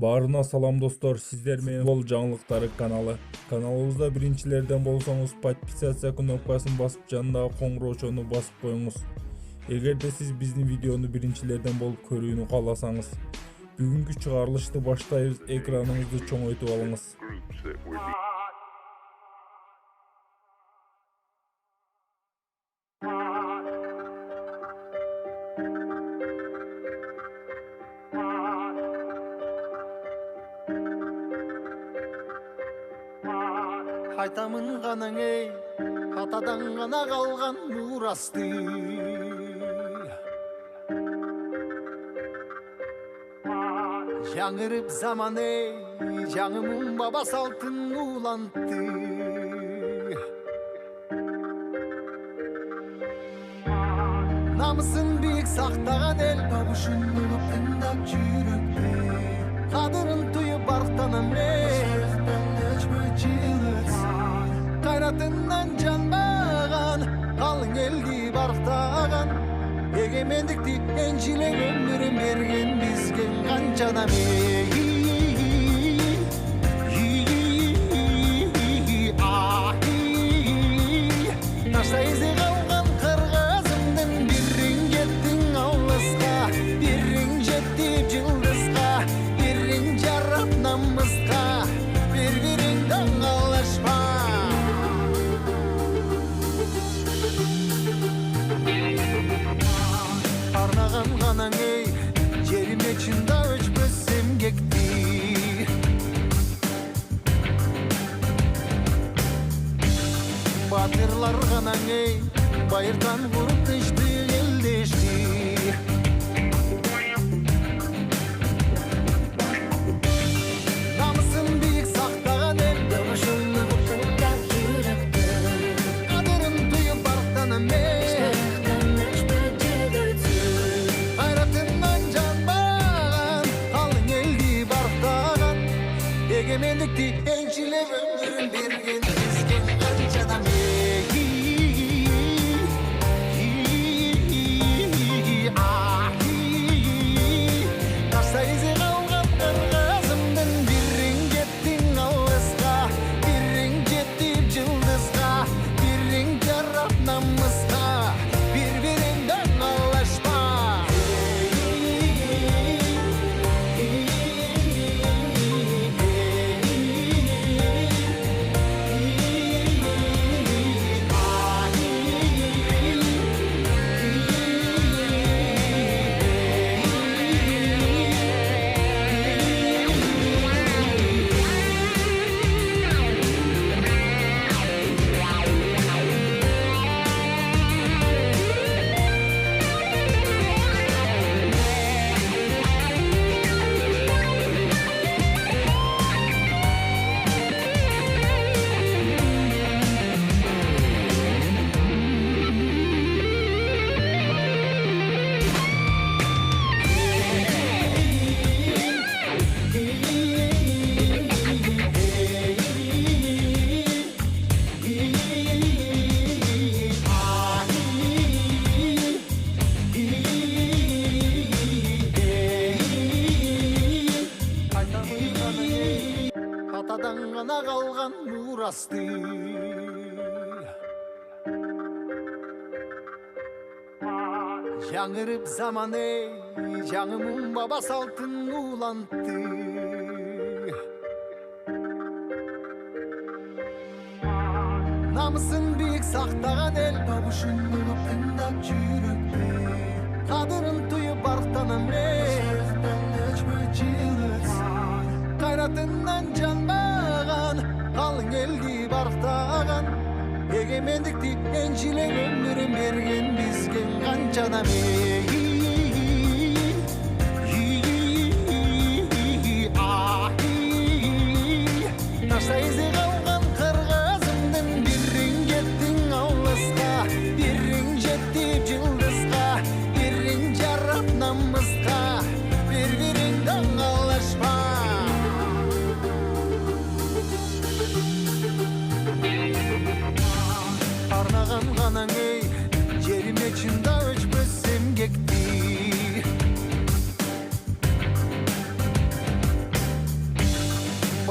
Баарына салам достор, сиздер менен футбол жаңылыктары каналы. Каналыбызда биринчилерден болсоңуз подписация кнопкасын басып жанындагы коңгуроочону басып коюңуз. Эгерде сиз биздин видеону биринчилерден болуп көрүүнү кааласаңыз, бүгүнкү чыгарылышты баштайбыз. Экраныңызды чоңойтуп алыңыз. Айтамын ғанаң ей, атадан ғана қалған мурасты. Жаңырып заман ей, жаңымын баба салтын улантты. Намысын биік сақтаған ел, табышын ұлып тыңдап жүректе. Қадырын түйіп барқтанам ей, қайратынан жанбаған, қалың елді барықтаған. Егемендікті еншілен өмірін берген бізген қаншадам Ташта ізде қалған қырғызымдың бірін кеттің ауылысқа, бірін жеттіп жылдызға, бірін жарап намысқа, бір-біріңді аңалашпа. Арнаған ғанаң ей, жеріме чында өчпөс эмгекти. Батырлар ғанаң ей, байыртан құруп тышты елдешти. Намысын биік сақтаған ел, дыбышын ұтылдап жүректі. Қадырын түйіп барықтанам ей, егемендікті еншілеп өмірін берген бізген қаншадам Ташта ізде қалған қырғызымдың бірін кеттің алысқа, бірін жеттіп жылдызға, бірін жарап намысқа, бір-біріңді аңалашпа. Атадан ғана қалған мурасты. Жаңырып заман ей, жаңымын баба салтын улантты. Намысын биік сақтаған ел, табышын ұлып тыңдап жүректе. Қадырын түйіп барықтанам ей, қайратынан жанбаған, қалың елді барықтаған. Егемендікті еншілен өмірін берген бізген қаншадам Ташта ізде қалған қырғызымдың бірін кеттің ауылысқа, бірін жеттіп жылдызға, бірін жарап намысқа, бір-біріңді аңалашпа. Арнаған ғанаң ей, жеріме чында өчпөс эмгекти.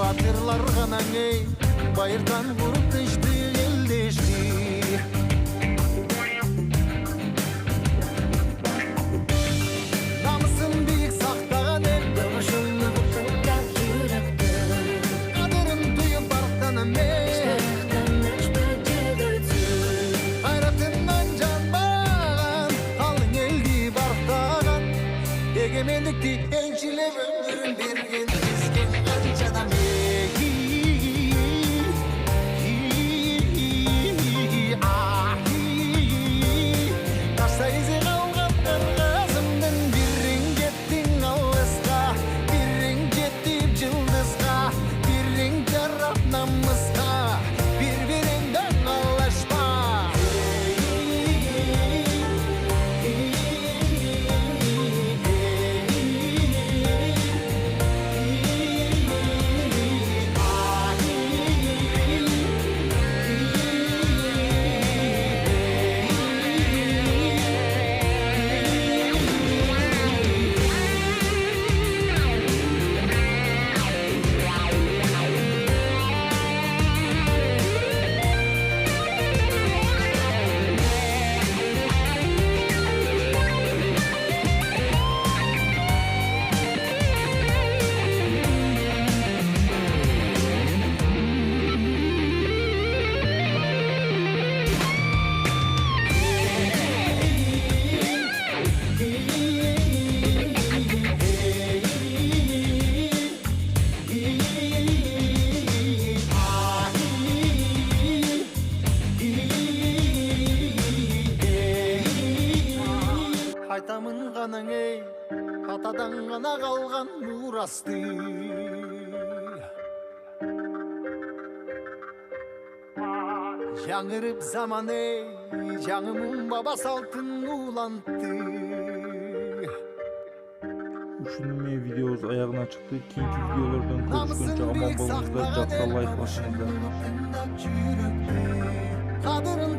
батырлар гана эй, байырдан куртышты элдешти. Намысын бийик сактаган эл, ушунлуктан жүрөктө. Кадырын туюп бартанам эй, кайратынан жанбаган, калың элди бартаган. Эгемендикти элчилеп өмүрүн берген бизге канча адам Таштайсы калган кыргызымдын бириң кеттиң алыска, бириң жетип жылдызга, бириң жарап намыска, бири-бириңден алышпа. Кайтамын гана эй, атадан гана калган мурасты. Жаңырып заман эй, жаңымын баба салтын улантты. Ушуну менен видеобуз аягына чыкты. Кийинки видеолордон көрүшкөнчө аман болуңуздар, жакта лайк басыңыздар. Кадырын